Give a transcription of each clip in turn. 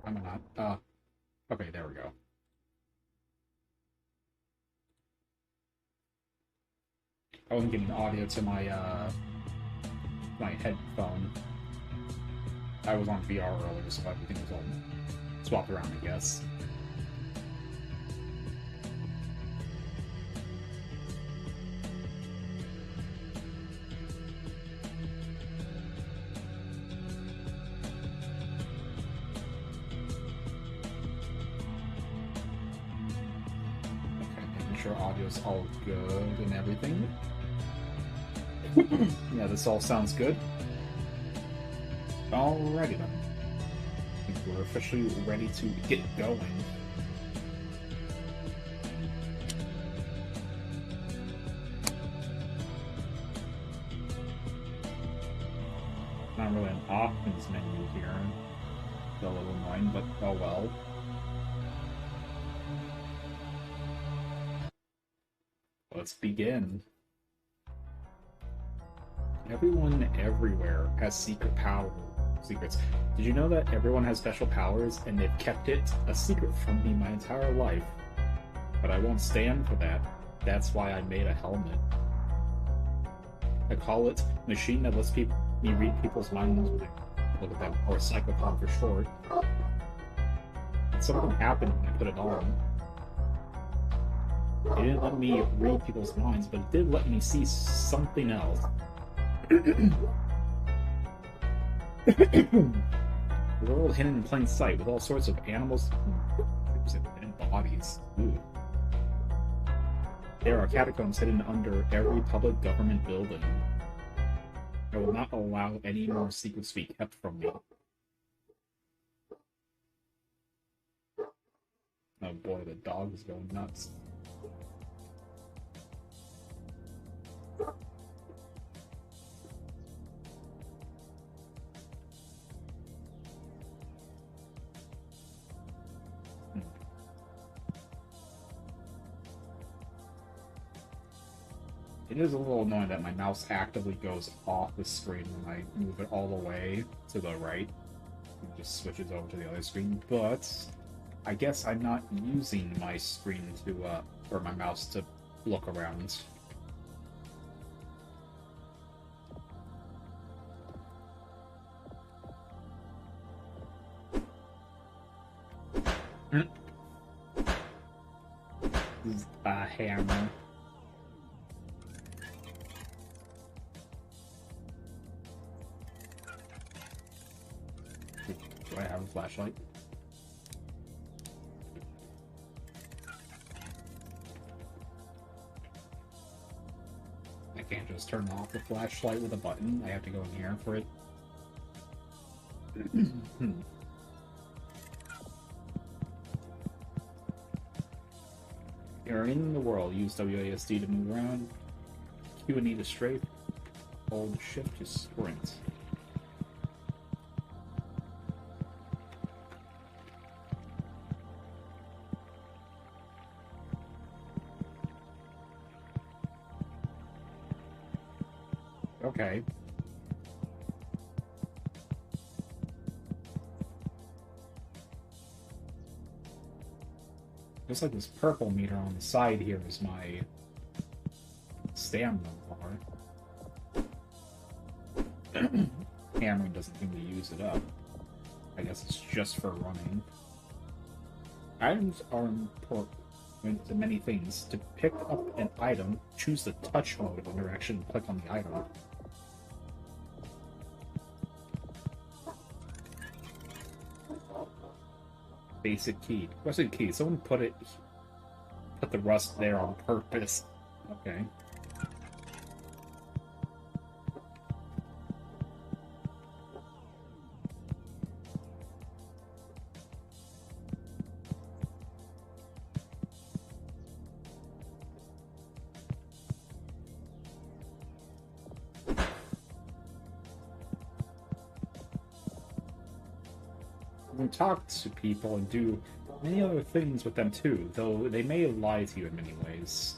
am I not? Okay, there we go. I wasn't getting audio to my headphone. I was on VR earlier, so everything was all swapped around, I guess. Sure audio's all good and everything. Yeah, this all sounds good. Alrighty then. I think we're officially ready to get going. Not really an options menu here. It's a little annoying, but oh well. Let's begin. Everyone everywhere has secrets. Did you know that everyone has special powers and they've kept it a secret from me my entire life? But I won't stand for that. That's why I made a helmet. I call it machine that lets me read people's minds. Look at that, or Psychopomp for short. Something happened when I put it on. It didn't let me read people's minds, but it did let me see something else. The world hidden in plain sight, with all sorts of animals and bodies. Ooh. There are catacombs hidden under every public government building. I will not allow any more secrets to be kept from me. Oh boy, the dog is going nuts. It is a little annoying that my mouse actively goes off the screen when I move it all the way to the right. It just switches over to the other screen, but I guess I'm not using my screen to, or my mouse to look around. This is a hammer. Do I have a flashlight? I can't just turn off the flashlight with a button. I have to go in here for it. You're in the world. Use WASD to move around. Q and E to strafe. Hold shift to sprint. Okay. Looks like this purple meter on the side here is my stamina bar. Hammering doesn't seem to use it up. I guess it's just for running. Items are important to many things. To pick up an item, choose the touch mode interaction and click on the item. Basic key. Rusted key. Someone put the rust there on purpose. Okay. You can talk to people and do many other things with them too, though they may lie to you in many ways.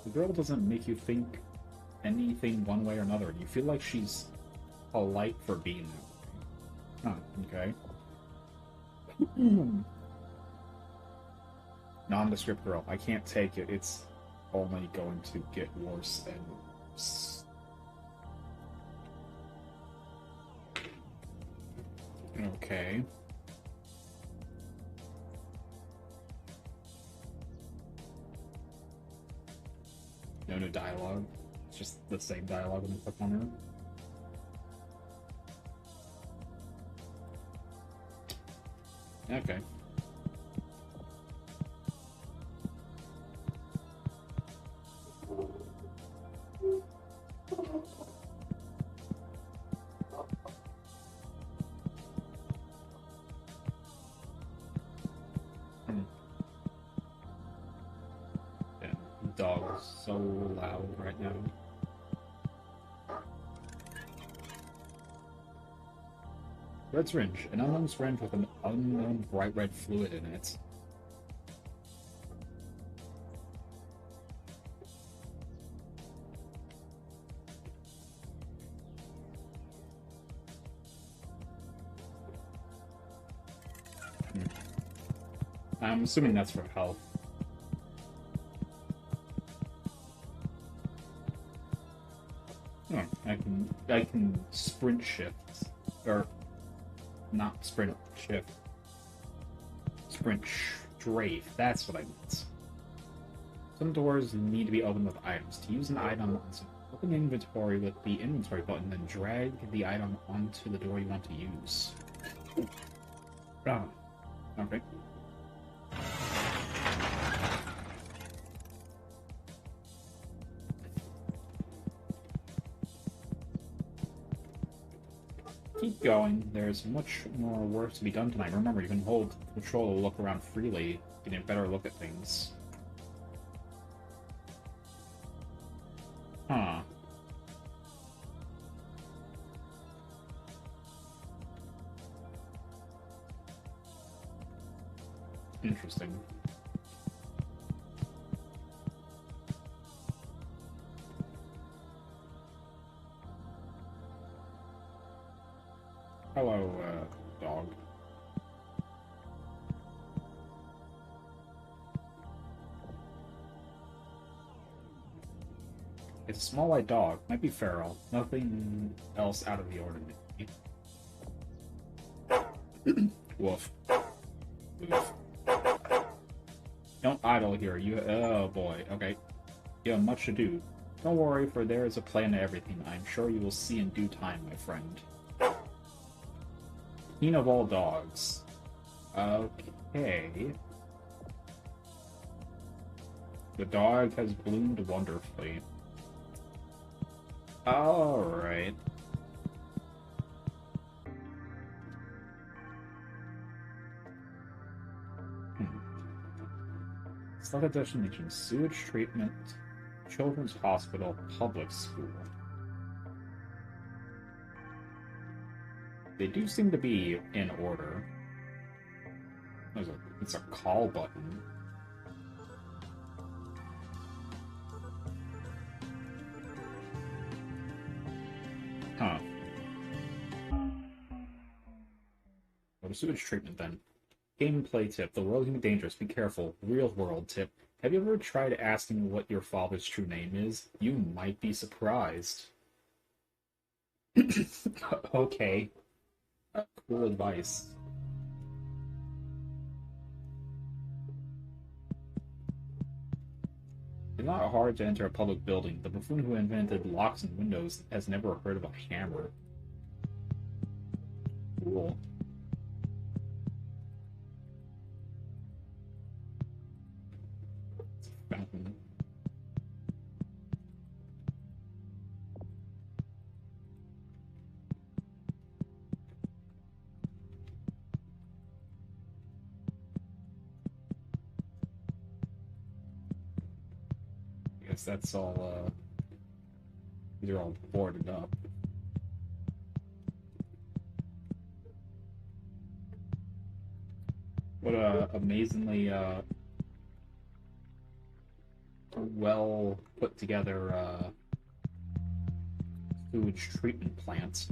The girl doesn't make you think anything one way or another. You feel like she's polite for being that way. Huh, okay. Nondescript girl. I can't take it. It's only going to get worse and worse. Okay. No new dialogue. It's just the same dialogue when I click on her. Okay. Yeah, dog is so loud right now. Red syringe. An unknown syringe with an unknown bright red fluid in it. I'm assuming that's for health. Oh, I can sprint shift. Or not sprint shift. Sprint strafe. That's what I meant. Some doors need to be opened with items. To use an item, open the inventory with the inventory button, then drag the item onto the door you want to use. Oh, okay. Keep going. There's much more work to be done tonight. Remember, you can hold control to look around freely, getting a better look at things. Huh. Interesting. Hello, dog. It's a small white dog. Might be feral. Nothing else out of the ordinary. Woof. Woof. Don't idle here. Oh boy. Okay. You have much to do. Don't worry, for there is a plan to everything. I'm sure you will see in due time, my friend. Queen of all dogs. Okay. The dog has bloomed wonderfully. Alright. Select destination: sewage treatment, children's hospital, public school. They do seem to be in order. It's a call button. Huh. Go to sewage treatment then. Gameplay tip. The world can be dangerous. Be careful. Real world tip. Have you ever tried asking what your father's true name is? You might be surprised. Okay. Cool advice. It's not hard to enter a public building. The buffoon who invented locks and windows has never heard of a hammer. Cool. It's a fountain. I guess that's all, these are all boarded up. What a amazingly, well put together, sewage treatment plant.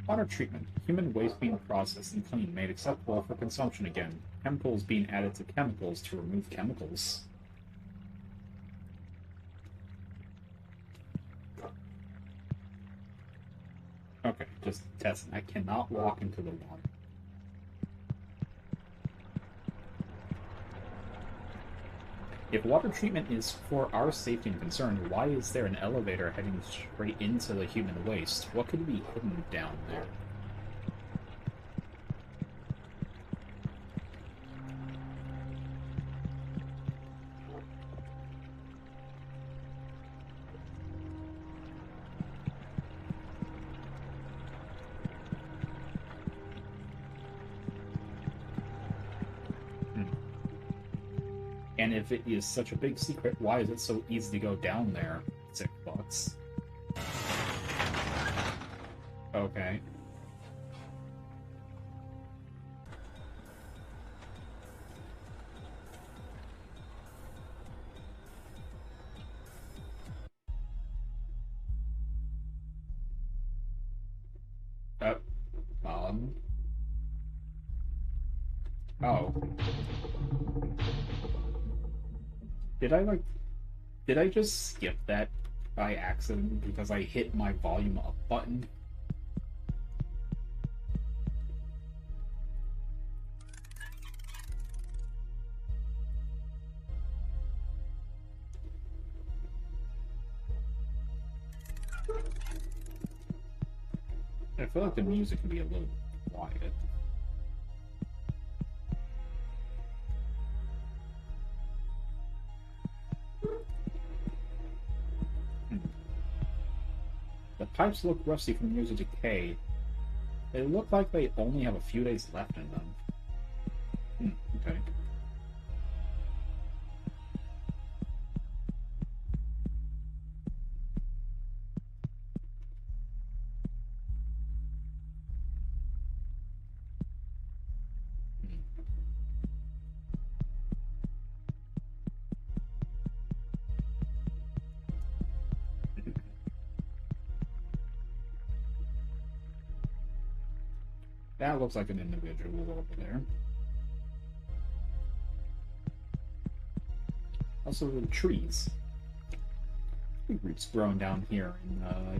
Water treatment. Human waste being processed and cleaned, made acceptable for consumption again. Chemicals being added to chemicals to remove chemicals. Okay, just testing. I cannot walk into the water. If water treatment is for our safety and concern, why is there an elevator heading straight into the human waste? What could be hidden down there? And if it is such a big secret, why is it so easy to go down there? $6. Okay. Uh, um... Oh. Did I just skip that by accident because I hit my volume up button? I feel like the music can be a little quiet. The pipes look rusty from years of decay. They look like they only have a few days left in them. Okay. That looks like an individual over there. Also, the trees. Tree roots growing down here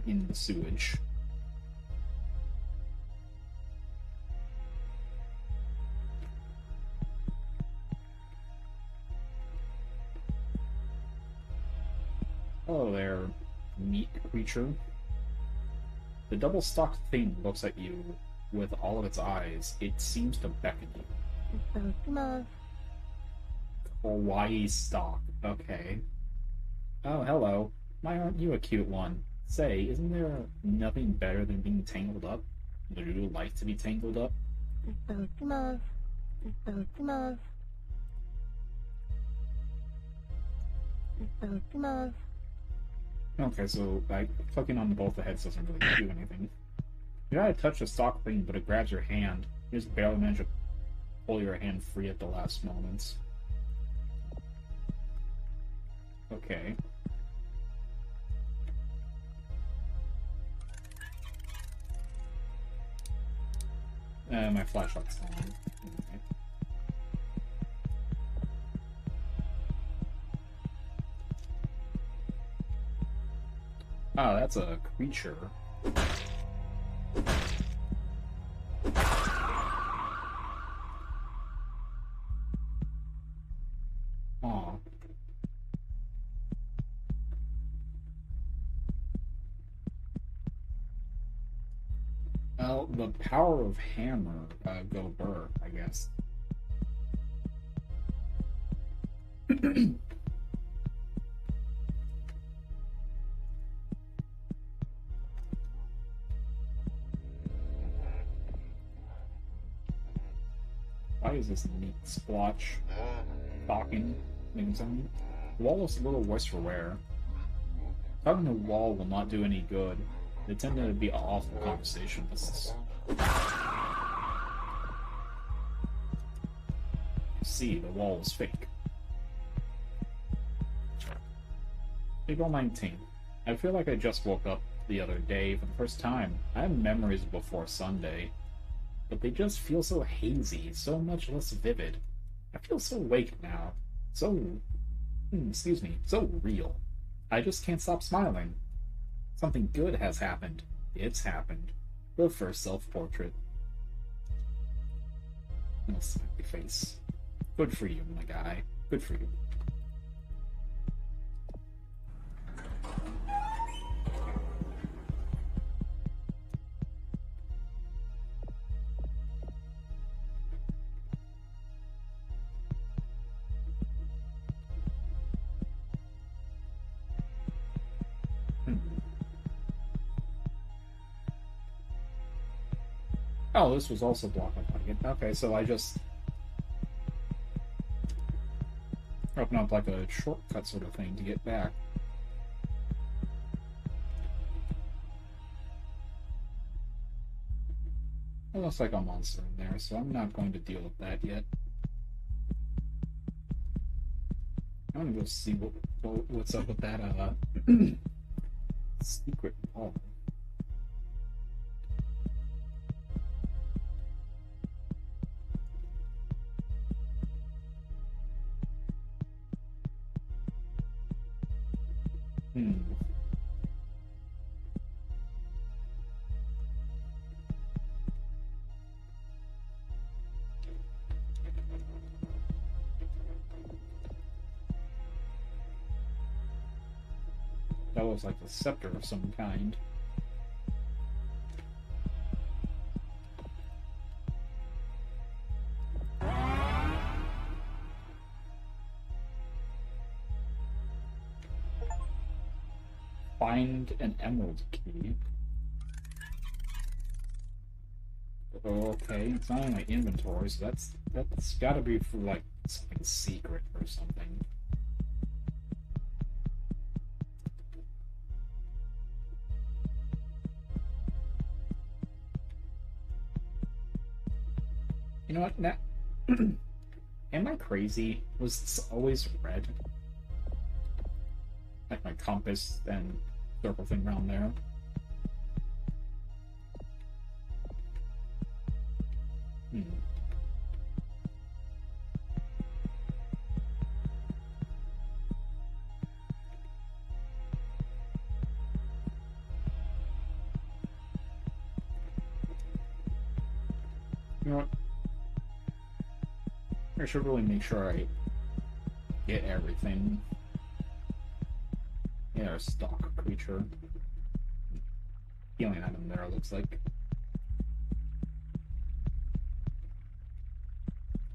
in the sewage. Hello there, meat creature. The double-stalked thing looks at you with all of its eyes. It seems to beckon you. Kawaii stalk. Okay. Oh, hello. Why aren't you a cute one? Say, isn't there nothing better than being tangled up? Would you like to be tangled up? Okay, so clicking on both the heads doesn't really do anything. You try to touch the stalk thing, but it grabs your hand. You just barely manage to pull your hand free at the last moments. Okay. My flashlight's on. Okay. Oh, that's a creature. Aw. Well, the power of hammer, go burr, I guess. Why is this neat splotch talking? Making something? The wall is a little worse for wear. Talking to the wall will not do any good. They tend to be awful conversationalists. See, the wall is fake. April 19th. I feel like I just woke up. the other day for the first time. I have memories of before Sunday, but they just feel so hazy, so much less vivid. I feel so awake now. So, excuse me, so real. I just can't stop smiling. Something good has happened. It's happened. The first self-portrait. No smiley face. Good for you, my guy. Good for you. Oh, this was also blocked by again. Okay, so I just open up like a shortcut sort of thing to get back. It looks like a monster in there, so I'm not going to deal with that yet. I'm gonna go see what's up with that secret wall. That looks like a scepter of some kind. Find an emerald key. Okay, it's not in my inventory, so that's gotta be for like something secret or something. You know what? Now, am I crazy? Was this always red? Like my compass and circle thing around there. You know what? I should really make sure I get everything. Yeah, a stock creature. Healing item there, looks like.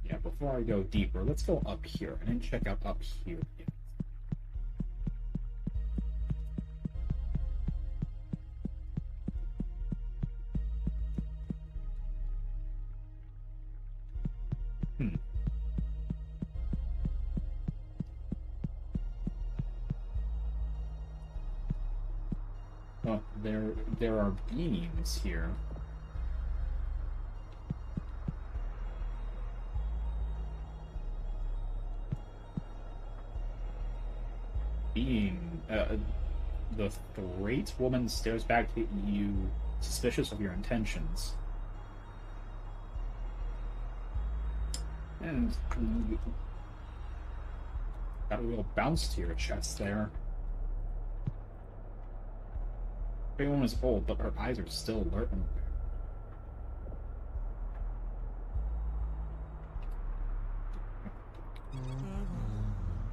Yeah, before I go deeper, let's go up here. I didn't check out up here yet. Oh, there are beams here. The great woman stares back at you, suspicious of your intentions. And got a little bounce to your chest there. The woman is old, but her eyes are still alert and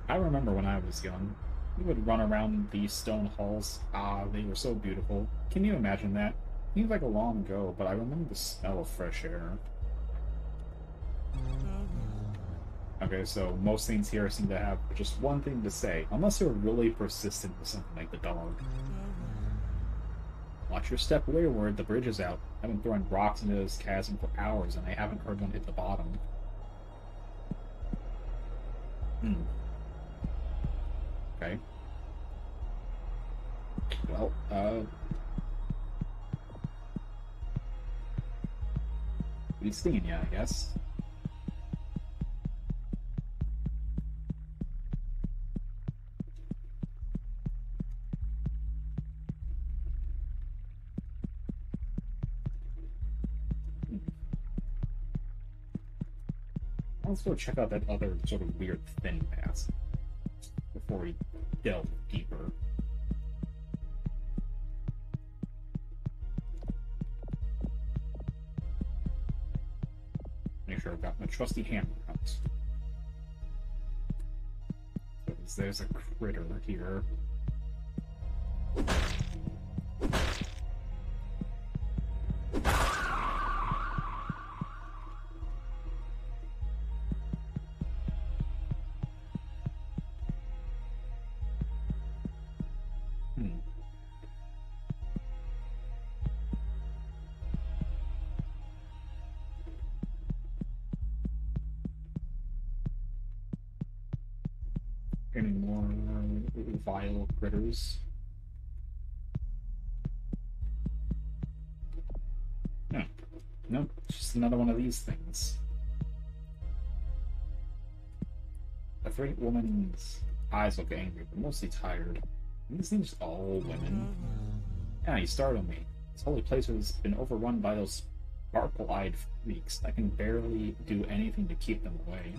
I remember when I was young. We would run around these stone halls. Ah, they were so beautiful. Can you imagine that? Seems like a long ago, but I remember the smell of fresh air. Okay, so most things here seem to have just one thing to say, unless you're really persistent with something like the dog. Watch your step wayward, the bridge is out. I've been throwing rocks into this chasm for hours, and I haven't heard one hit the bottom. Okay. Well, he's stinging you, I guess. let's go check out that other sort of weird thin pass before we delve deeper. Make sure I've got my trusty hammer out. So there's a critter here. Any more vile critters? No. Nope, just another one of these things. The great woman's eyes look angry, but mostly tired. These things are all women. Yeah, you startled me. This holy place has been overrun by those sparkle-eyed freaks. I can barely do anything to keep them away.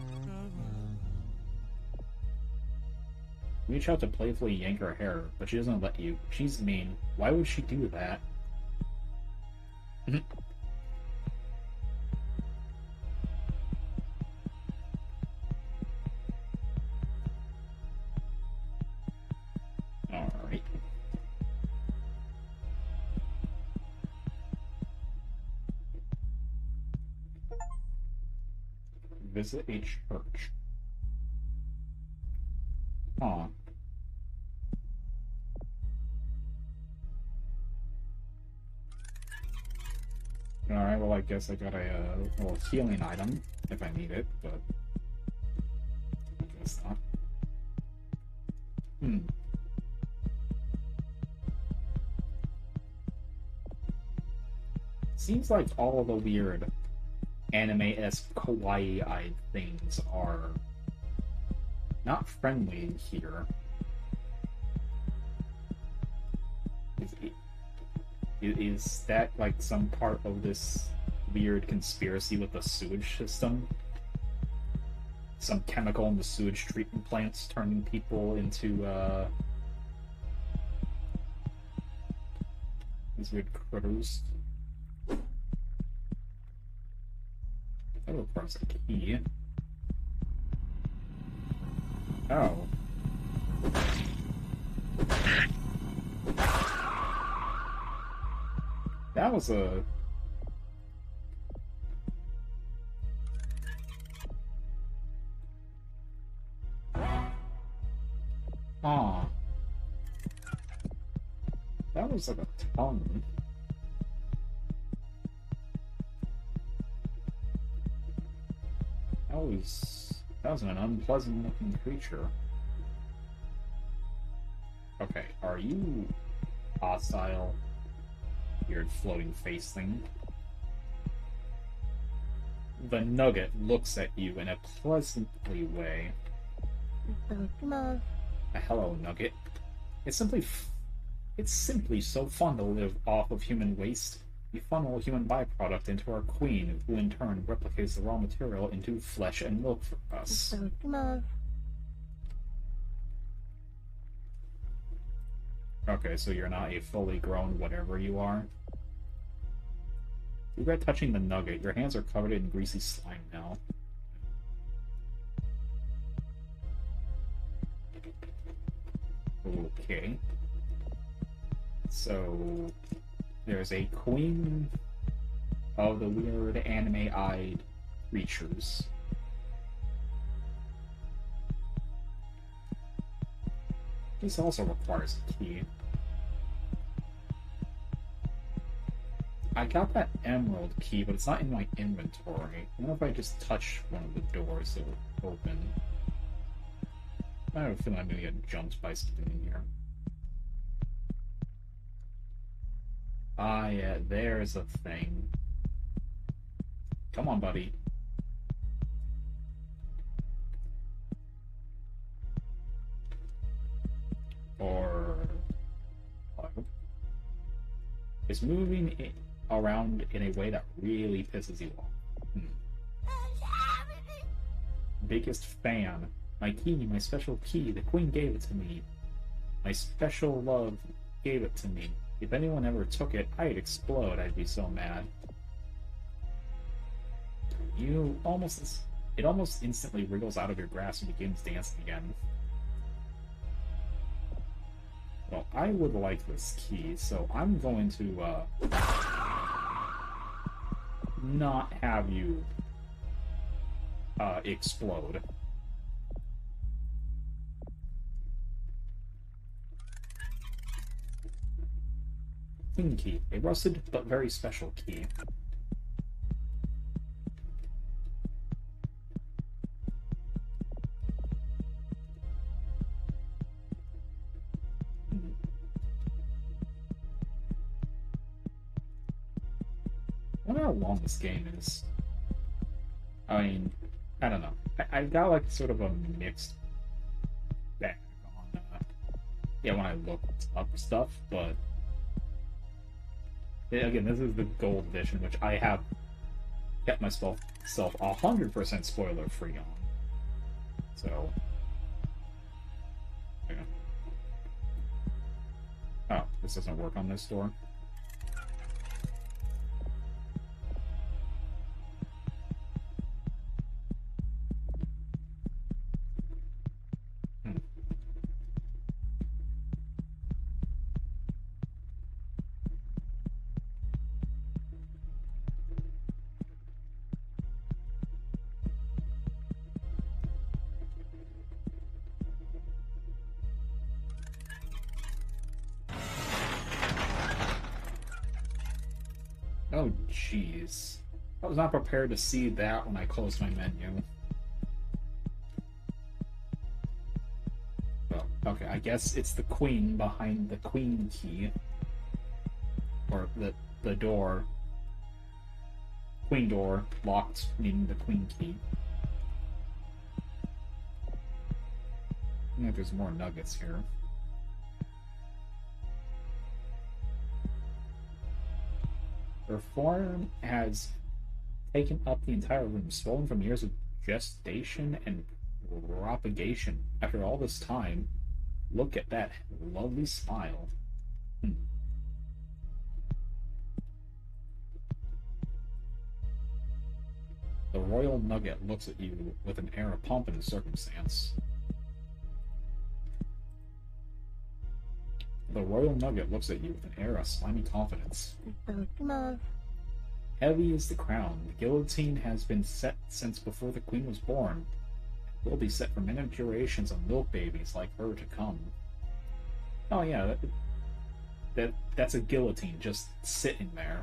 Reach out to playfully yank her hair, but she doesn't let you. She's mean. Why would she do that? Alright. Visit a church. Huh. Alright, well I guess I got a little healing item, if I need it, but I guess not. Seems like all the weird anime-esque kawaii-eyed things are not friendly here. Is that like some part of this weird conspiracy with the sewage system? Some chemical in the sewage treatment plants turning people into these weird critters. That requires a key. Oh. That was a... Aw. That was like a tongue. That was an unpleasant looking creature. Okay, are you hostile? Weird floating face thing. The nugget looks at you in a pleasantly way. Hello, nugget. It's simply so fun to live off of human waste. We funnel a human byproduct into our queen, who in turn replicates the raw material into flesh and milk for us. Okay, so you're not a fully grown whatever you are. You regret touching the nugget. Your hands are covered in greasy slime now. Okay. So, there's a queen of the weird anime-eyed creatures. This also requires a key. I got that emerald key, but it's not in my inventory. I wonder if I just touch one of the doors, it will open. I have a feeling I'm gonna get jumped by something in here. Ah, yeah, there's a thing. Come on, buddy. Or... Is moving around in a way that really pisses you off. biggest fan. My key, my special key. The queen gave it to me. My special love gave it to me. If anyone ever took it, I'd explode. I'd be so mad. It almost instantly wriggles out of your grasp and begins dancing again. Well, I would like this key, so I'm going to, not have you, explode. Queen key. A rusted but very special key. I wonder how long this game is. I mean, I don't know. I've got like sort of a mixed bag on, yeah, when I looked up stuff, but again, this is the gold edition, which I have kept myself 100% spoiler free on. So, yeah. Oh, this doesn't work on this door. Oh, jeez. I was not prepared to see that when I closed my menu. Well, okay, I guess it's the queen behind the queen key. Or the door. Queen door, locked, needing the queen key. I think there's more nuggets here. Her form has taken up the entire room, swollen from years of gestation and propagation. After all this time, look at that lovely smile. The royal nugget looks at you with an air of pomp and circumstance. The royal nugget looks at you with an air of slimy confidence. Heavy is the crown. The guillotine has been set since before the queen was born. It will be set for many generations of milk babies like her to come. Oh yeah, that's a guillotine just sitting there.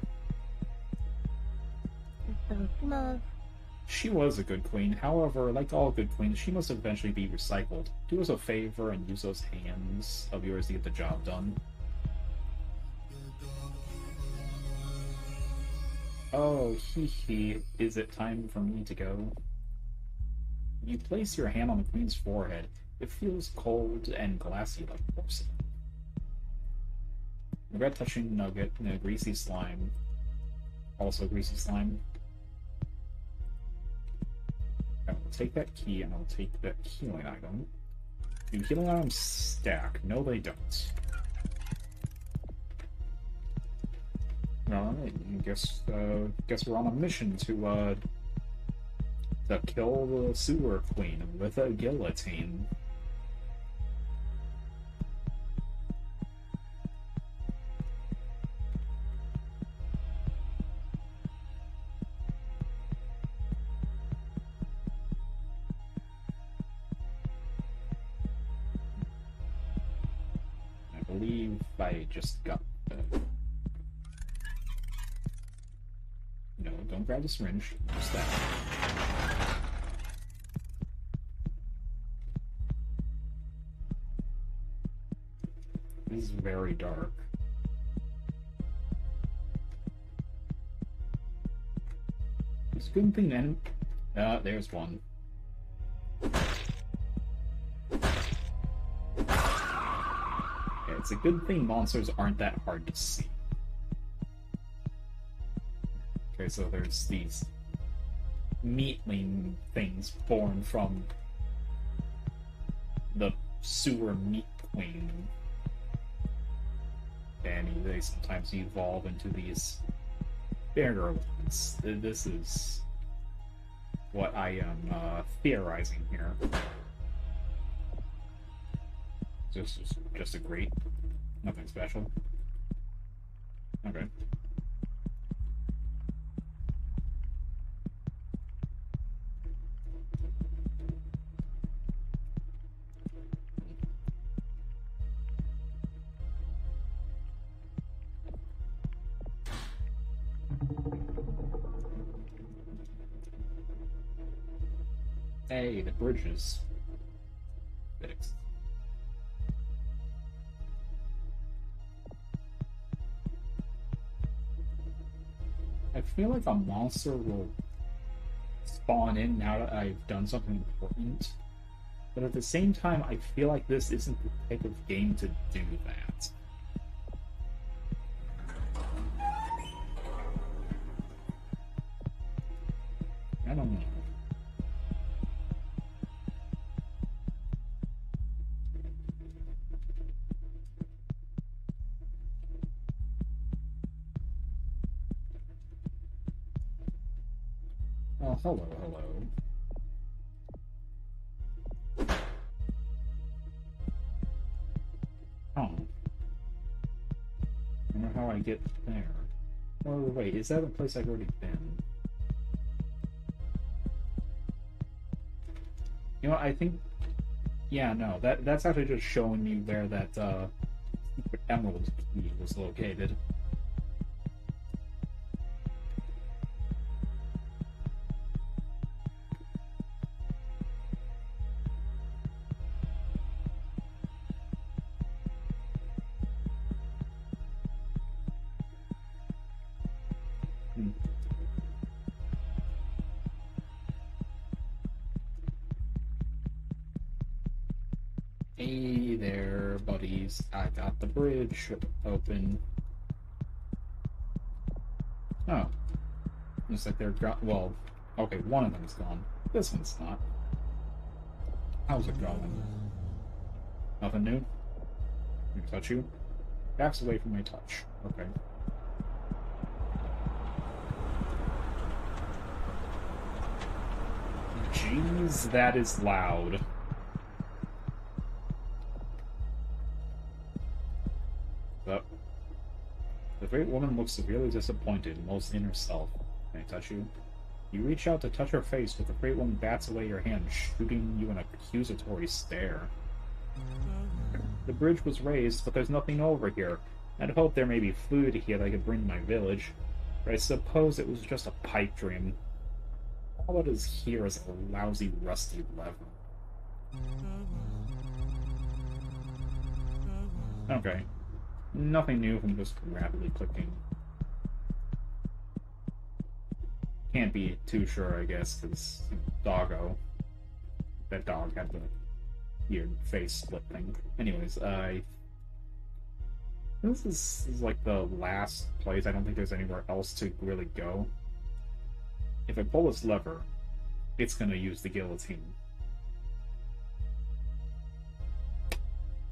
She was a good queen. However, like all good queens, she must eventually be recycled. Do us a favor and use those hands of yours to get the job done. Oh, hee. Is it time for me to go? You place your hand on the queen's forehead. It feels cold and glassy like porcelain. Regret touching nugget in a greasy slime. Also greasy slime. I will take that key and I will take that healing item. Do healing items stack? No, they don't. Alright, guess we're on a mission to kill the sewer queen with a guillotine. I believe I just got the... No, don't grab the syringe. Just that. This is very dark. It's a good thing then. There's one. It's a good thing monsters aren't that hard to see. Okay, so there's these meatling things born from the sewer meat queen. And they sometimes evolve into these bigger ones. This is what I am theorizing here. This is just a grate. Nothing special. Okay. Hey, the bridge is fixed. I feel like a monster will spawn in now that I've done something important. But at the same time, I feel like this isn't the type of game to do that. I don't know. Oh, hello, hello. Oh. I wonder how I get there. Oh, wait, is that a place I've already been? You know what, I think... Yeah, no, that's actually just showing me where that, secret emerald key was located. Hey there, buddies. I got the bridge open. Oh. Looks like they're gone. Well, okay, one of them is gone. This one's not. How's it going? Nothing new? Can I touch you? Backs away from my touch. Okay. Jeez, that is loud. The great woman looks severely disappointed, mostly in herself. Can I touch you? You reach out to touch her face, but the great woman bats away your hand, shooting you an accusatory stare. The bridge was raised, but there's nothing over here. I'd hoped there may be food here that I could bring to my village, but I suppose it was just a pipe dream. All that is here is a lousy, rusty lever. Okay. Nothing new from just rapidly clicking. Can't be too sure, I guess, because doggo. That dog had the weird face split thing. Anyways, this is like the last place. I don't think there's anywhere else to really go. If I pull this lever, it's gonna use the guillotine.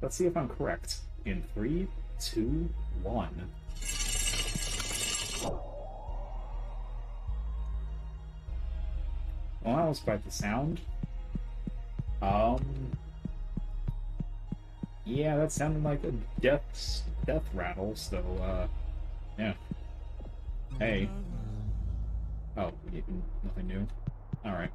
Let's see if I'm correct. In 3, 2, 1. Well, that was quite the sound. Yeah, that sounded like a death rattle, so, yeah. Hey. Oh, nothing new? Alright.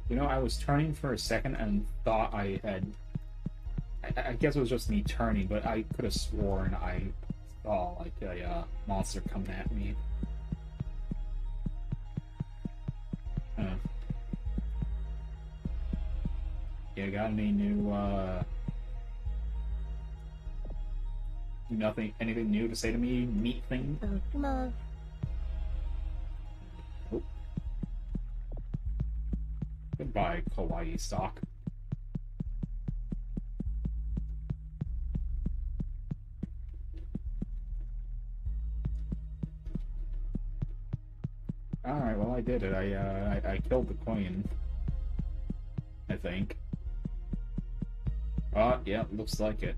You know, I was turning for a second and thought I had... I guess it was just me turning, but I could have sworn I saw, like, a monster coming at me. Yeah, got any new, Nothing, anything new to say to me, meat thing? No. Nope. Goodbye, kawaii stock. Alright, well I did it. I killed the queen. I think. Yeah, looks like it.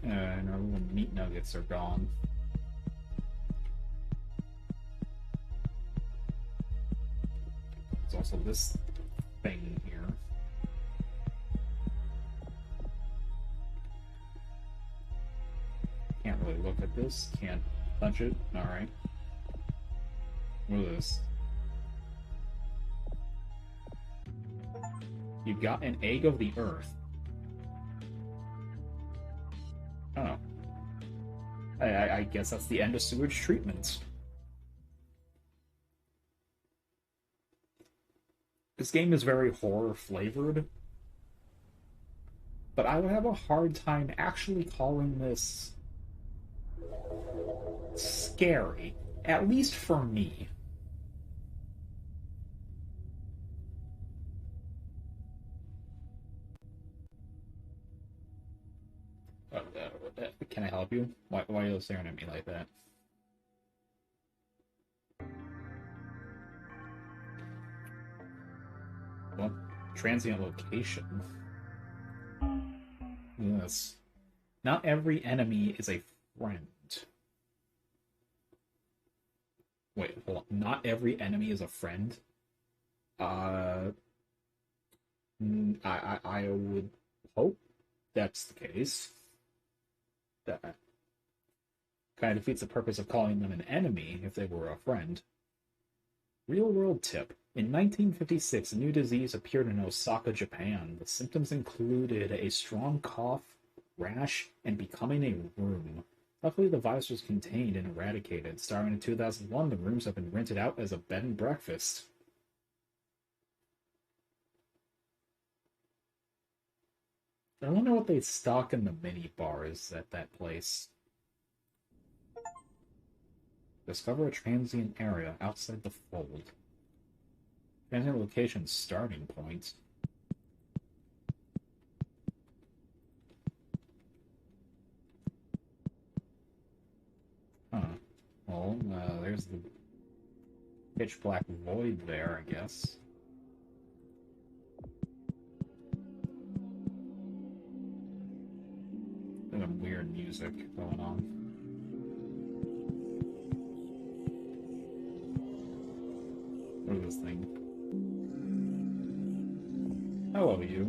And our little meat nuggets are gone. There's also this thing here. Can't really look at this. Can't touch it. Alright. What is this? You got an egg of the earth. Oh. I guess that's the end of sewage treatment. This game is very horror flavored, but I would have a hard time actually calling this scary, at least for me. Can I help you? Why are you staring at me like that? Well, transient location. Yes. Not every enemy is a friend. Wait, hold on. Not every enemy is a friend? I would hope that's the case. That kind of defeats the purpose of calling them an enemy if they were a friend. Real world tip. In 1956, a new disease appeared in Osaka, Japan. The symptoms included a strong cough, rash, and becoming a room. Luckily, the virus was contained and eradicated. Starting in 2001, the rooms have been rented out as a bed and breakfast. I wonder what they stock in the mini bars at that place. Discover a transient area outside the fold. Transient location starting point. Huh. Well, there's the pitch black void there, I guess. There's some weird music going on. What is this thing? Hello, you.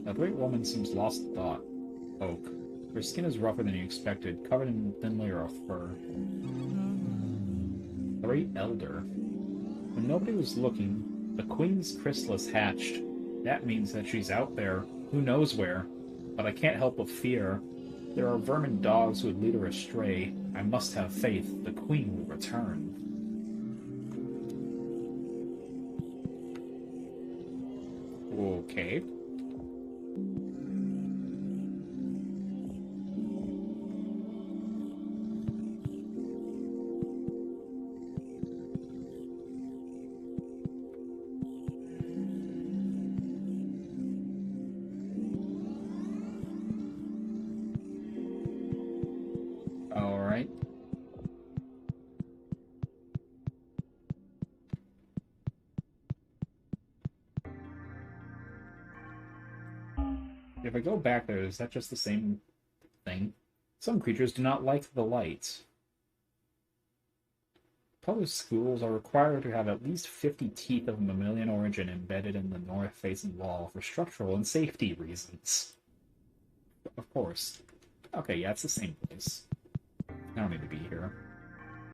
A great woman seems lost in thought. Oak. Her skin is rougher than you expected, covered in a thin layer of fur. The Great Elder. When nobody was looking, the Queen's chrysalis hatched. That means that she's out there, who knows where. But I can't help but fear. There are vermin dogs who would lead her astray. I must have faith. The Queen will return. Okay. Alright. If I go back there, is that just the same thing? Some creatures do not like the light. Public schools are required to have at least 50 teeth of mammalian origin embedded in the north-facing wall for structural and safety reasons. Of course. Okay, yeah, it's the same place. I don't need to be here.